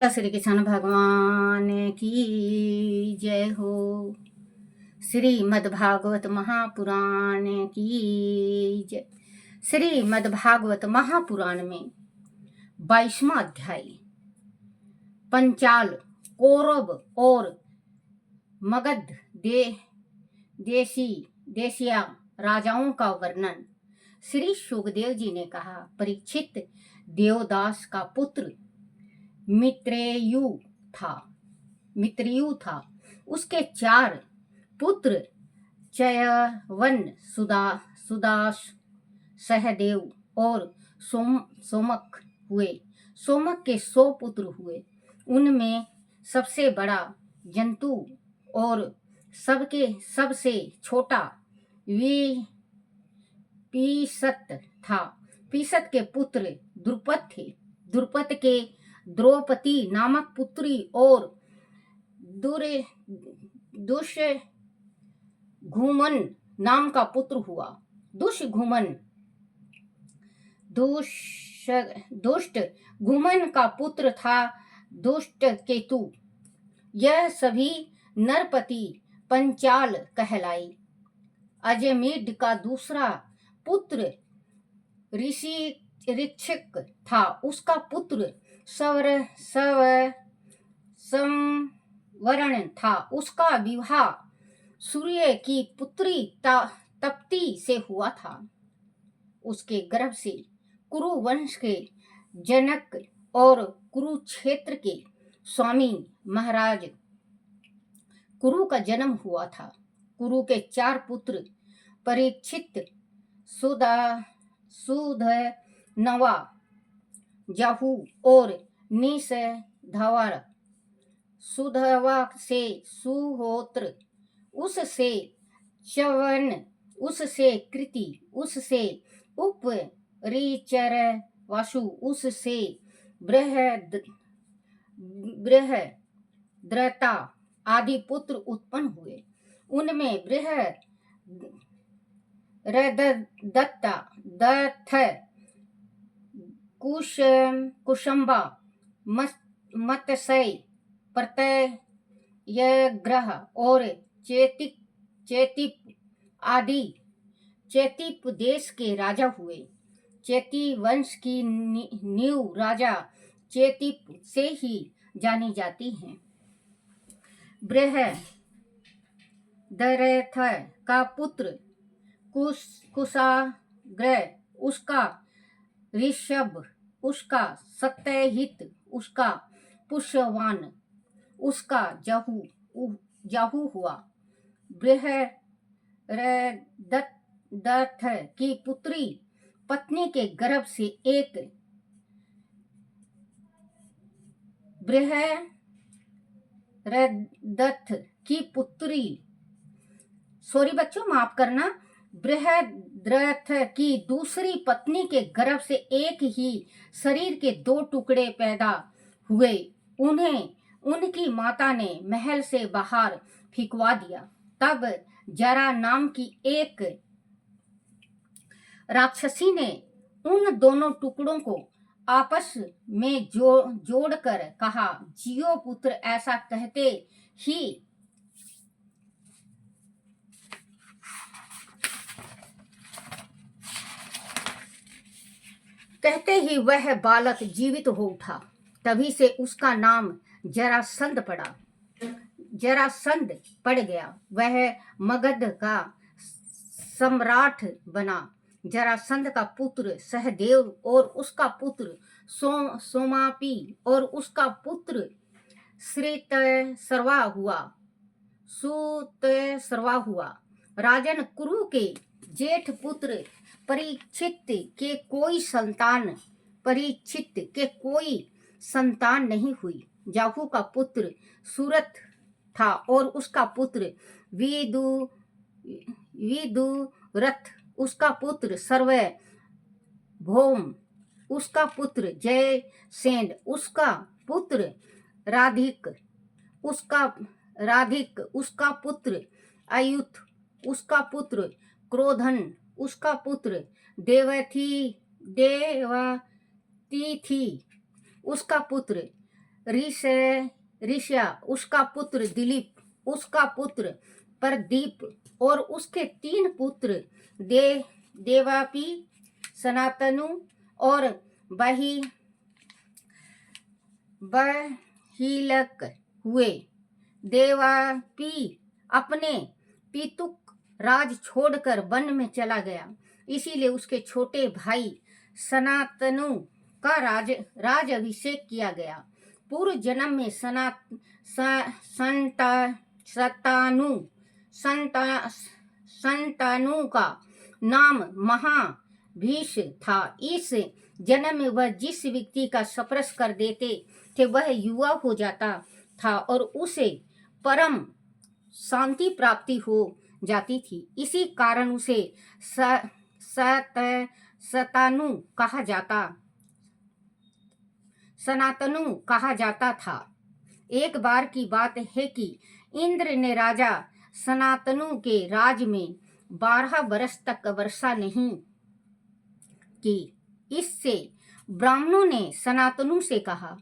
श्री कृष्ण भगवान की जय हो। श्रीमद्भागवत महापुराण की जय। श्रीमद्भागवत महापुराण में 22वां अध्याय पंचाल कौरव और मगध देशिया राजाओं का वर्णन। श्री सुखदेव जी ने कहा, परीक्षित, देवदास का पुत्र मित्रेयु था। उसके 4 पुत्र चयवन, सुदास, सहदेव और सोमक हुए। सोमक के 100 पुत्र हुए। उनमें सबसे बड़ा जंतु और सबसे छोटा पीसत था। पीसत के पुत्र द्रुपद थे। द्रुपद के द्रौपदी नामक पुत्री और दुष्घुमन नाम का पुत्र हुआ। दुष्ट घुमन का पुत्र था दुष्ट केतु। यह सभी नरपति पंचाल कहलाई। अजमेढ़ का दूसरा पुत्र ऋक्षिक था। उसका पुत्र संवरण था। उसका विवाह सूर्य की पुत्री तप्ती से हुआ था। उसके गर्भ से कुरु वंश के जनक और कुरुक्षेत्र के स्वामी महाराज कुरु का जन्म हुआ था। कुरु के 4 पुत्र परीक्षित, सुधनवा, जाहू और निषधवर। सुधवा से सुहोत्र, उससे च्यवन, उससे कृति, उससे उपरिचर वासु, उससे बृहद्रता आदि पुत्र उत्पन्न हुए। उनमें बृहद्रदत्ता, दत्थ, कुशंबा, मत्स्य, प्रत्ययग्रह और चेतिप आदि चेतिप देश के राजा हुए। चेती वंश की नींव राजा चेतिप से ही जानी जाती है। बृहदरथ का पुत्र कुशाग्र, उसका ऋषभ, उसका सत्यहित, उसका पुष्यवान, उसका जाहू हुआ। बृहदरथ की पुत्री पत्नी के गर्भ से एक बृहदरथ की पुत्री माफ करना, बृहद्रथ की दूसरी पत्नी के गर्भ से एक ही शरीर के 2 टुकड़े पैदा हुए। उन्हें उनकी माता ने महल से बाहर फेंकवा दिया। तब जरा नाम की एक राक्षसी ने उन दोनों टुकड़ों को आपस में जोड़कर कहा, जियो पुत्र। ऐसा कहते ही वह बालक जीवित हो उठा। तभी से उसका नाम जरासंध पड़ गया। वह मगध का सम्राट बना। जरासंध का पुत्र सहदेव और उसका पुत्र सोमापी और उसका पुत्र श्रुतसर्वा हुआ। राजन कुरु के जेठ पुत्र परीक्षित के कोई संतान नहीं हुई। जाहू का पुत्र सूरत था और उसका पुत्र विदुरथ, उसका पुत्र सर्वभौम, उसका पुत्र जयसेन, उसका पुत्र राधिक, उसका पुत्र आयुध, उसका पुत्र क्रोधन, उसका पुत्र देवती थी, उसका पुत्र ऋष ऋष्या, उसका पुत्र दिलीप, उसका पुत्र प्रदीप और उसके 3 पुत्र देवापी, सनातनु और बहिलक हुए। देवापी अपने पितुक राज छोड़कर वन में चला गया, इसीलिए उसके छोटे भाई सनातनु का राज अभिषेक किया गया। पूर्व जन्म में संतानु का नाम महाभीष था। इस जन्म में वह जिस व्यक्ति का स्पर्श कर देते थे वह युवा हो जाता था और उसे परम शांति प्राप्ति हो जाती थी। इसी कारण उसे सनातनु कहा जाता था। एक बार की बात है कि इंद्र ने राजा सनातनु के राज में 12 वर्ष तक वर्षा नहीं की। इससे ब्राह्मणों ने सनातनु से कहा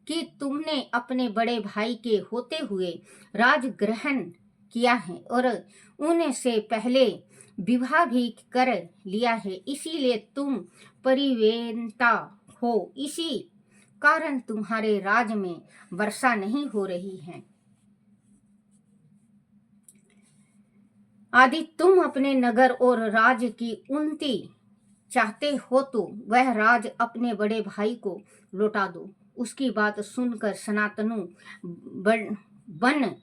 कि तुमने अपने बड़े भाई के होते हुए राज ग्रहण किया है और उनसे पहले विवाह भी कर लिया है, इसीलिए तुम परिवेनता हो। इसी कारण तुम्हारे राज में वर्षा नहीं हो रही है। आदि तुम अपने नगर और राज की उन्नति चाहते हो तो वह राज अपने बड़े भाई को लौटा दो। उसकी बात सुनकर सनातनु वन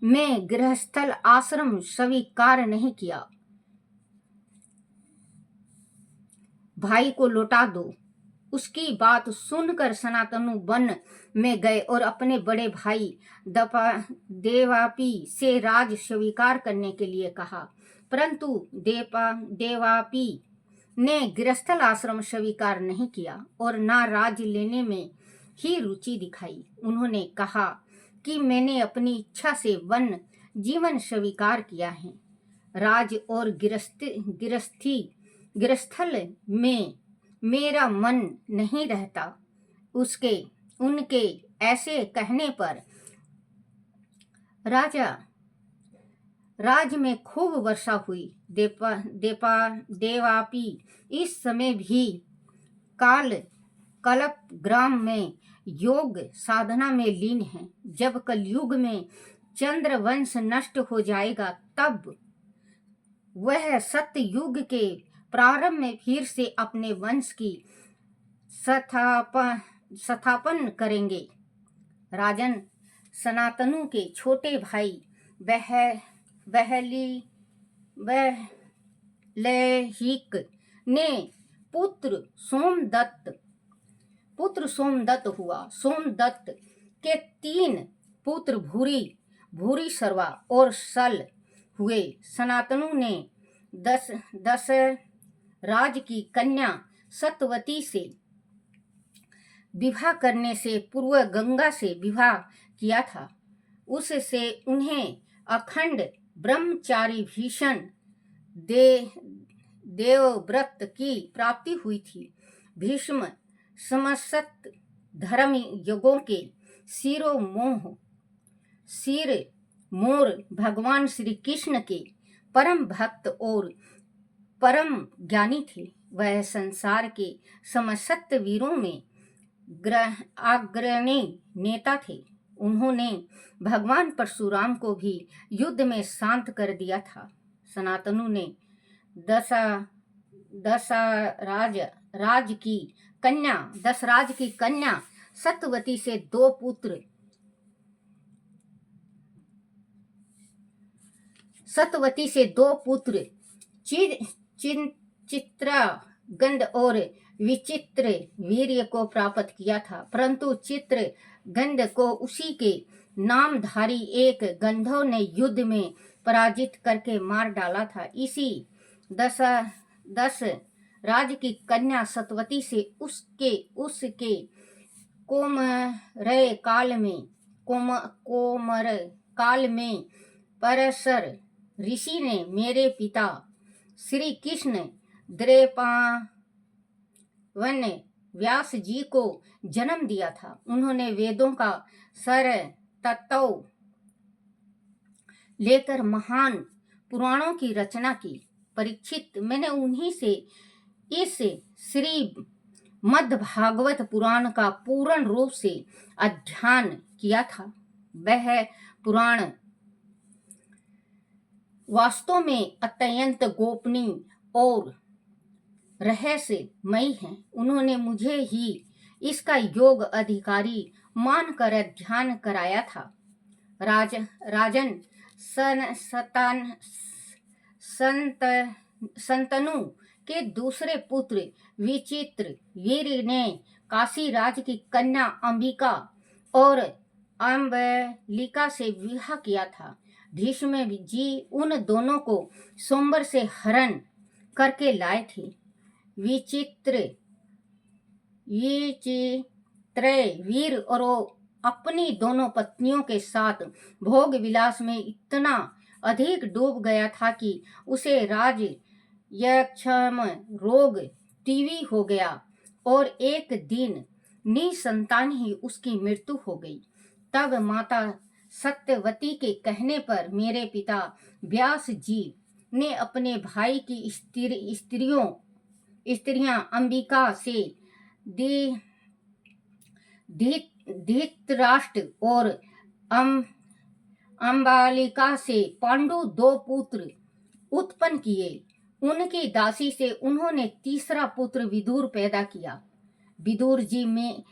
में गृहस्थल आश्रम स्वीकार नहीं किया। भाई को लौटा दो। उसकी बात सुनकर सनातनु वन में गए और अपने बड़े भाई देवापी से राज स्वीकार करने के लिए कहा, परंतु देवापी ने गृहस्थल आश्रम स्वीकार नहीं किया और ना राज लेने में ही रुचि दिखाई। उन्होंने कहा कि मैंने अपनी इच्छा से वन जीवन स्वीकार किया है। राज और गृहस्थल में मेरा मन नहीं रहता। उनके ऐसे कहने पर राज में खूब वर्षा हुई। देवापी इस समय भी कल्प ग्राम में योग साधना में लीन है। जब कलयुग में चंद्र वंश नष्ट हो जाएगा तब वह सत्य युग के प्रारंभ में फिर से अपने वंश की स्थापन करेंगे। राजन, सनातनु के छोटे भाई बहलेहिक ने पुत्र सोमदत्त हुआ। सोमदत्त के 3 पुत्र भूरी सर्वा और सल हुए। सनातनु ने दस राज की कन्या सतवती से विवाह करने से पूर्व गंगा से विवाह किया था। उससे उन्हें अखंड ब्रह्मचारी भीषण देवव्रत की प्राप्ति हुई थी। भीष्म समस्त धर्म यज्ञों के सिर मोर भगवान श्री कृष्ण के परम भक्त और परम ज्ञानी थे। वह संसार के समस्त वीरों में अग्रणी नेता थे। उन्होंने भगवान परशुराम को भी युद्ध में शांत कर दिया था। सनातनु ने दशराज की कन्या सतवती से 2 पुत्र चित्रगंध और विचित्र वीर्य को प्राप्त किया था, परंतु चित्रगंध को उसी के नामधारी एक गंधर्व ने युद्ध में पराजित करके मार डाला था। इसी दस राज की कन्या सतवती से उसके कोमर काल में परशर ऋषि ने मेरे पिता श्री कृष्ण द्रैपावन व्यास जी को जन्म दिया था। उन्होंने वेदों का सर तत्व लेकर महान पुराणों की रचना की। परीक्षित, मैंने उन्हीं से इस श्री मद् भागवत पुराण का पूर्ण रूप से अध्ययन किया था। वह पुराण वास्तव में अत्यंत गोपनीय और रहस्यमयी है। उन्होंने मुझे ही इसका योग अधिकारी मानकर अध्ययन कराया था। राजन संत संतनु के दूसरे पुत्र विचित्र वीर ने काशी राज की कन्या अंबिका और अम्बलिका से विवाह किया था। भीष्म जी उन दोनों को स्वयंवर से हरण करके लाए थे। विचित्र वीर और अपनी दोनों पत्नियों के साथ भोग विलास में इतना अधिक डूब गया था कि उसे राज यक्षम रोग टीवी हो गया और एक दिन निसंतान ही उसकी मृत्यु हो गई। तब माता सत्यवती के कहने पर मेरे पिता व्यास जी ने अपने भाई की स्त्रियां अंबिका से धृतराष्ट्र और अम्बालिका से पांडु दो पुत्र उत्पन्न किए। उनकी दासी से उन्होंने तीसरा पुत्र विदुर पैदा किया। विदुर जी में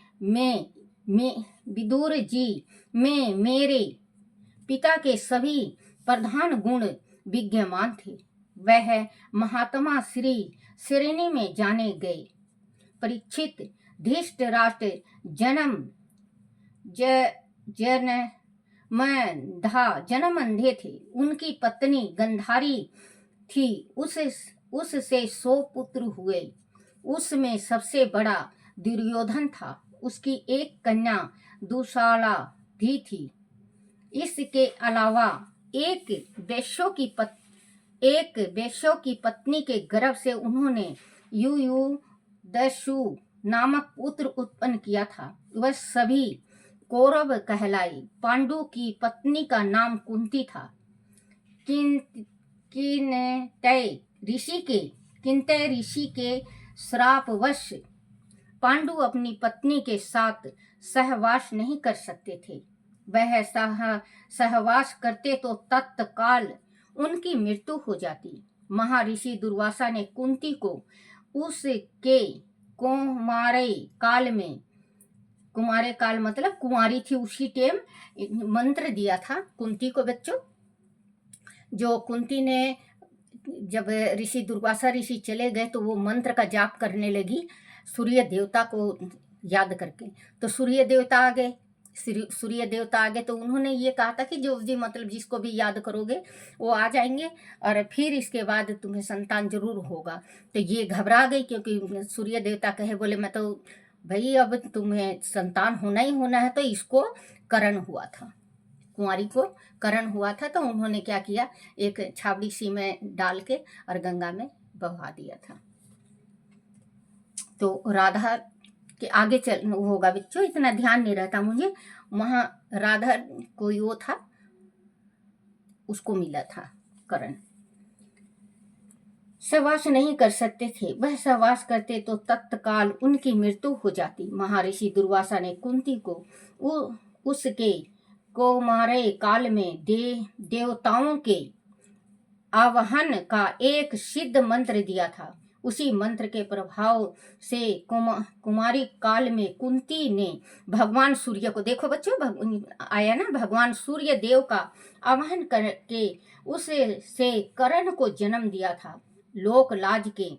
मेरे पिता के सभी प्रधान गुण विद्यमान थे। वह महात्मा श्रेणी में जाने गए। परीक्षित, धृतराष्ट्र जन्म अंधे थे। उनकी पत्नी गंधारी थी। उससे 100 पुत्र हुए। उसमें सबसे बड़ा दुर्योधन था। उसकी एक कन्या दुशाला भी थी। इसके अलावा एक वैश्यों की पत्नी के गर्भ से उन्होंने युयुदस्यु नामक पुत्र उत्पन्न किया था। वह सभी कौरव कहलाए। पांडु की पत्नी का नाम कुंती था। किंतै ऋषि के श्रापवश पांडु अपनी पत्नी के साथ सहवास नहीं कर सकते थे। वह सहवास करते तो तत्काल उनकी मृत्यु हो जाती। महर्षि दुर्वासा ने कुंती को उसके कुमारे काल मतलब कुंवारी थी उसी टाइम मंत्र दिया था कुंती को। बच्चों, जो कुंती ने जब ऋषि दुर्वासा ऋषि चले गए तो वो मंत्र का जाप करने लगी सूर्य देवता को याद करके। तो सूर्य देवता आ गए तो उन्होंने ये कहा था कि जो भी मतलब जिसको भी याद करोगे वो आ जाएंगे और फिर इसके बाद तुम्हें संतान जरूर होगा। तो ये घबरा गई क्योंकि सूर्य देवता कहे बोले मैं तो भाई अब तुम्हें संतान होना ही होना है। तो इसको करण हुआ था, कुंवारी को करण हुआ था। तो उन्होंने क्या किया, एक छावड़ी सी में डाल के और गंगा में बहा दिया था। तो राधा के आगे चल होगा बच्चों, इतना ध्यान नहीं रहता मुझे। वहां राधा कोई वो था, उसको मिला था करण। सहवास नहीं कर सकते थे। वह सहवास करते तो तत्काल उनकी मृत्यु हो जाती। महर्षि दुर्वासा ने कुंती को उसके कौमार्य काल में देवताओं के आवाहन का एक सिद्ध मंत्र दिया था। उसी मंत्र के प्रभाव से कुमारी काल में कुंती ने भगवान सूर्य को, देखो बच्चों आया ना, भगवान सूर्य देव का आवाहन करके उससे करण को जन्म दिया था। लोक लाज के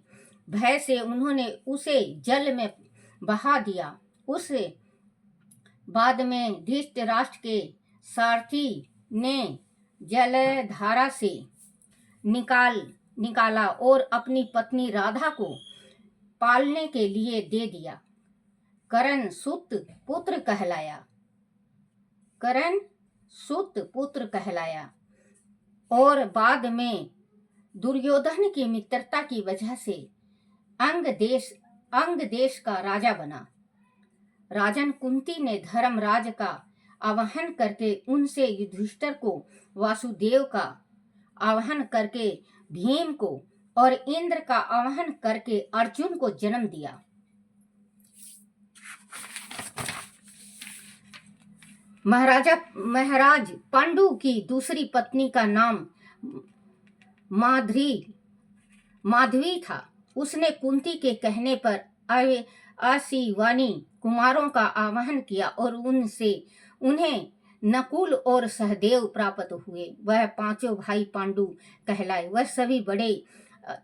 भय से उन्होंने उसे जल में बहा दिया। उस बाद में धृतराष्ट्र के सारथी ने जलधारा से निकाला और अपनी पत्नी राधा को पालने के लिए दे दिया। करण सुत पुत्र कहलाया और बाद में दुर्योधन की मित्रता की वजह से अंग देश अंग देश का राजा बना। राजन कुंती ने धर्मराज का आवाहन करके उनसे युधिष्ठिर को, वासुदेव का आवाहन करके भीम को और इंद्र का आवाहन करके अर्जुन को जन्म दिया। महाराज पांडु की दूसरी पत्नी का नाम माधवी था। उसने कुंती के कहने पर आशीवानी कुमारों का आवाहन किया और उन्हें नकुल और सहदेव प्राप्त हुए। वह पांचों भाई पांडु कहलाए। वह सभी बड़े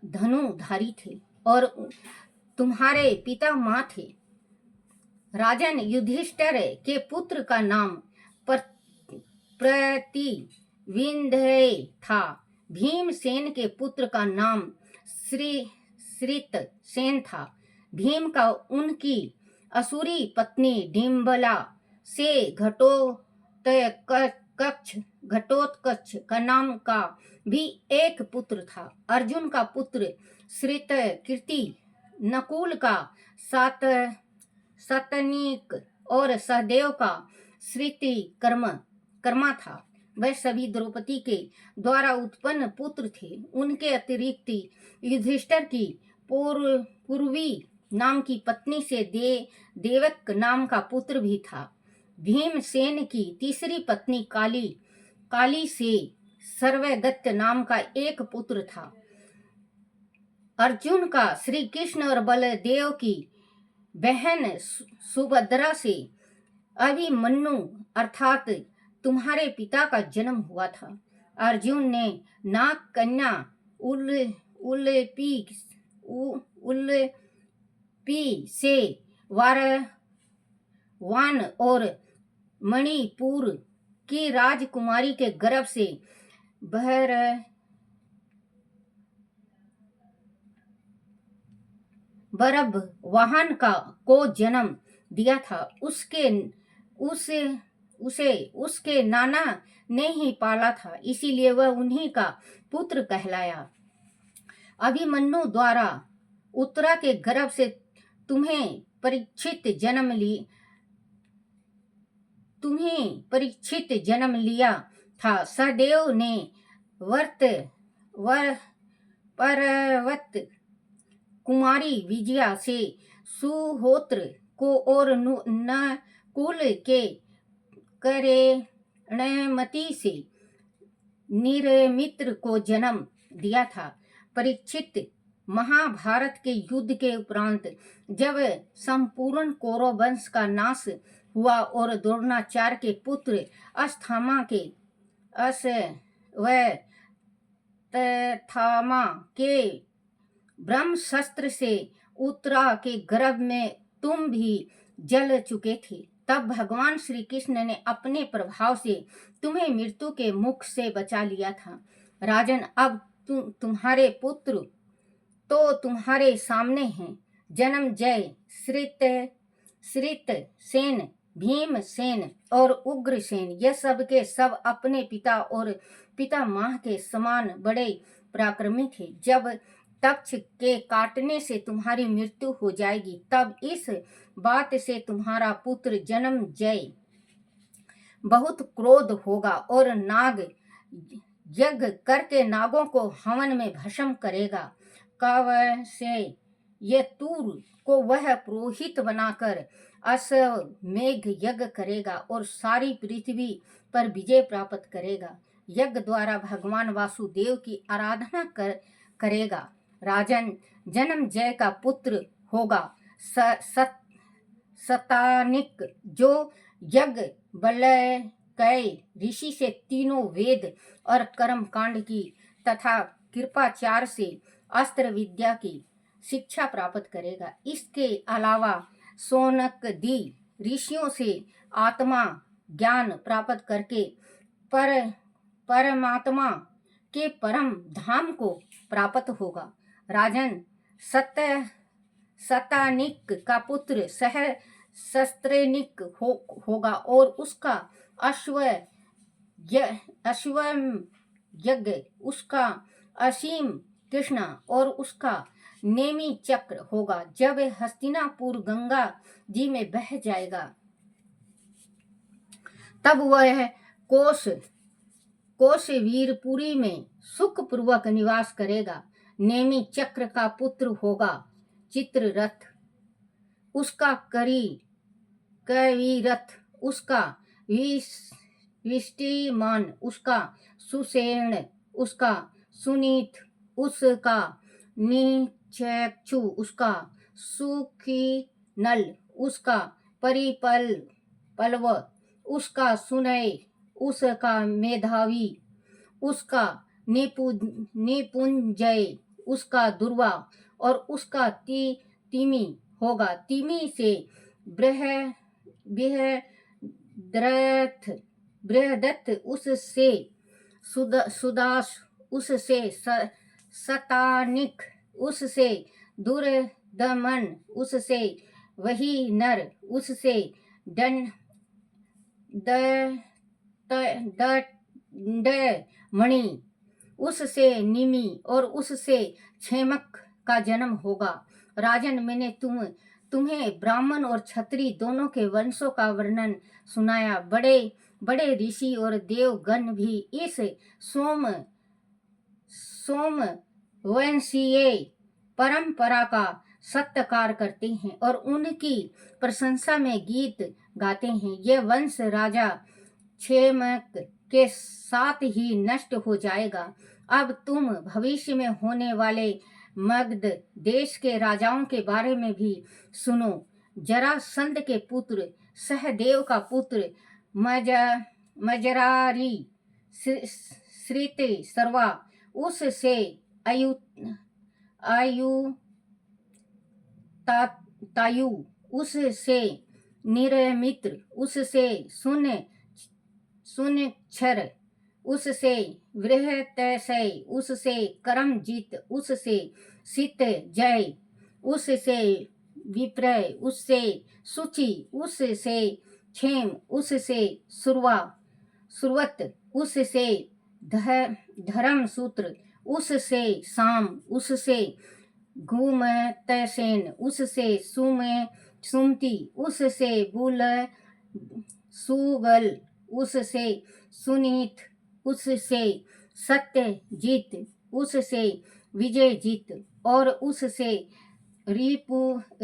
धनुधारी थे और तुम्हारे पिता माँ थे। राजन युधिष्ठिर के पुत्र का नाम प्रतिविंध्य था। भीमसेन के पुत्र का नाम श्रितसेन था। भीम का उनकी असुरी पत्नी डिम्बला से घटोत्कच का नाम का भी एक पुत्र था। अर्जुन का पुत्र श्रितकीर्ति, नकुल का सतनीक और सहदेव का कर्मा था। वह सभी द्रौपदी के द्वारा उत्पन्न पुत्र थे। उनके अतिरिक्त युधिष्ठिर की पूर्वी नाम की पत्नी से देवक नाम का पुत्र भी था। भीमसेन की तीसरी पत्नी काली से सर्वगत नाम का एक पुत्र था। अर्जुन का श्री कृष्ण और बलदेव की बहन सुभद्रा से अभिमन्यु अर्थात तुम्हारे पिता का जन्म हुआ था। अर्जुन ने नाग कन्या उल्लपी से वान और मणिपुर की राजकुमारी के गर्भ से बरबवाहन को जन्म दिया था। उसके नाना ने ही पाला था, इसीलिए वह उन्हीं का पुत्र कहलाया। अभिमन्यु द्वारा उत्तरा के गर्भ से तुम्हें परीक्षित जन्म लिया था। सहदेव ने पर्वत कुमारी विजया से सुहोत्र को और नकुल के करेणमती से निर्मित्र को जन्म दिया था। परीक्षित महाभारत के युद्ध के उपरांत जब संपूर्ण कौरव वंश का नाश हुआ और द्रोणाचार्य के पुत्र अश्वत्थामा के ब्रह्मशस्त्र से उत्तरा के गर्भ में तुम भी जल चुके थे, तब भगवान श्री कृष्ण ने अपने प्रभाव से तुम्हें मृत्यु के मुख से बचा लिया था। राजन, अब तुम्हारे पुत्र तो तुम्हारे सामने हैं। जन्मजय, श्रितसेन, भीमसेन और उग्रसेन, यह सब के सब अपने पिता और पितामह के समान बड़े पराक्रमी थे। जब तक्ष के काटने से तुम्हारी मृत्यु हो जाएगी, तब इस बात से तुम्हारा पुत्र जन्मजय बहुत क्रोध होगा और नाग यज्ञ करके नागों को हवन में भस्म करेगा। कवसे यतुर को वह पुरोहित बनाकर अश्वमेघ यज्ञ करेगा और सारी पृथ्वी पर विजय प्राप्त करेगा। यज्ञ द्वारा भगवान वासुदेव की आराधना करेगा। राजन, जन्मजय का पुत्र होगा सतानिक, जो यज्ञ बलकय ऋषि से तीनों वेद और कर्म कांड की तथा कृपाचार्य से अस्त्र विद्या की शिक्षा प्राप्त करेगा। इसके अलावा शौनकादि ऋषियों से आत्मा ज्ञान प्राप्त करके परमात्मा के परम धाम को प्राप्त होगा। राजन, सतानिक का पुत्र सहस्त्रनिक होगा और उसका अश्वम यज्ञ, उसका असीम कृष्णा और उसका नेमी चक्र होगा। जब हस्तिनापुर गंगा जी में बह जाएगा तब वह कोशवीरपुरी में सुखपूर्वक निवास करेगा। नेमी चक्र का पुत्र होगा चित्ररथ, उसका कविरथ, उसका विष्टिमान, उसका सुषेण, उसका सुनीत, उसका नीचक्षु, उसका सुखीनल, उसका पल्लव, उसका सुनय, उसका मेधावी, उसका निपुंजय, उसका दुर्वा और उसका तिमी होगा। तिमी से बृहदत्त, उससे सुदास, उससे सतानिक, उससे दुर्दमन, उससे वही नर, उससे दंडमणि, उससे निमि और उससे क्षेमक का जन्म होगा। राजन, मैंने तुम्हें ब्राह्मण और क्षत्रिय दोनों के वंशों का वर्णन सुनाया। बड़े बड़े ऋषि और देवगण भी इस सोम वंशीय परंपरा का सत्कार करते हैं और उनकी प्रशंसा में गीत गाते हैं। यह वंश राजा क्षेमक के साथ ही नष्ट हो जाएगा। अब तुम भविष्य में होने वाले मगध देश के राजाओं के बारे में भी सुनो। जरासंध के पुत्र सहदेव का पुत्र मजरारी श्रित सर्वा, उससे तायु, उससे निरमित्र, उससे सुनक्षर, उससे बृहतशय, उससे करमजीत, उससे सित जय, उससे विप्रय, उससे सुचि, उससे क्षेम, उससे सुरवत, उससे धर्मसूत्र, उससे साम, उससे घुमतसेन, उससे सुमति, उससे सुगल, उससे सुनीत, उससे सत्यजीत, उससे विजयजीत और उससे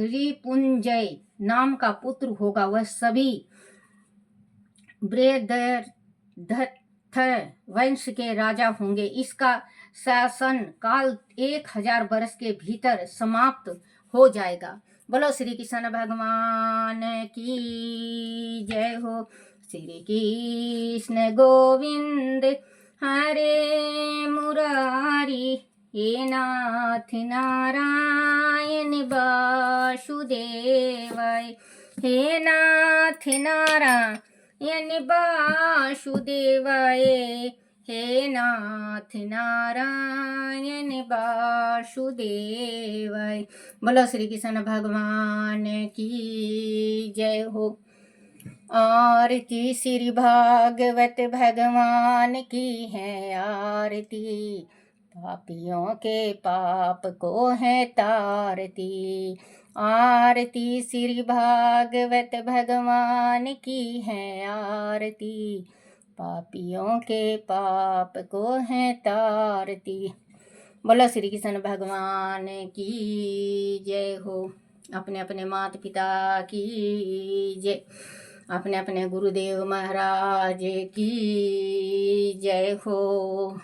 रिपुंजय नाम का पुत्र होगा। वह सभी बृहद्रथ वंश के राजा होंगे। इसका शासन काल 1000 वर्ष के भीतर समाप्त हो जाएगा। बोलो श्री कृष्ण भगवान की जय हो। श्री कृष्ण गोविंद हरे मुरारी, हे नाथ नारायण वासुदेवाय, हे नाथ नारायण वासुदेवाय, हे नाथ नारायण वासुदेवाय। बोलो श्री कृष्ण भगवान की जय हो। आरती श्री भागवत भगवान की है आरती, पापियों के पाप को है तारती। आरती श्री भागवत भगवान की है आरती, पापियों के पाप को है तारती। बोलो श्री कृष्ण भगवान की जय हो। अपने अपने माता पिता की जय, अपने अपने गुरुदेव महाराज की जय हो।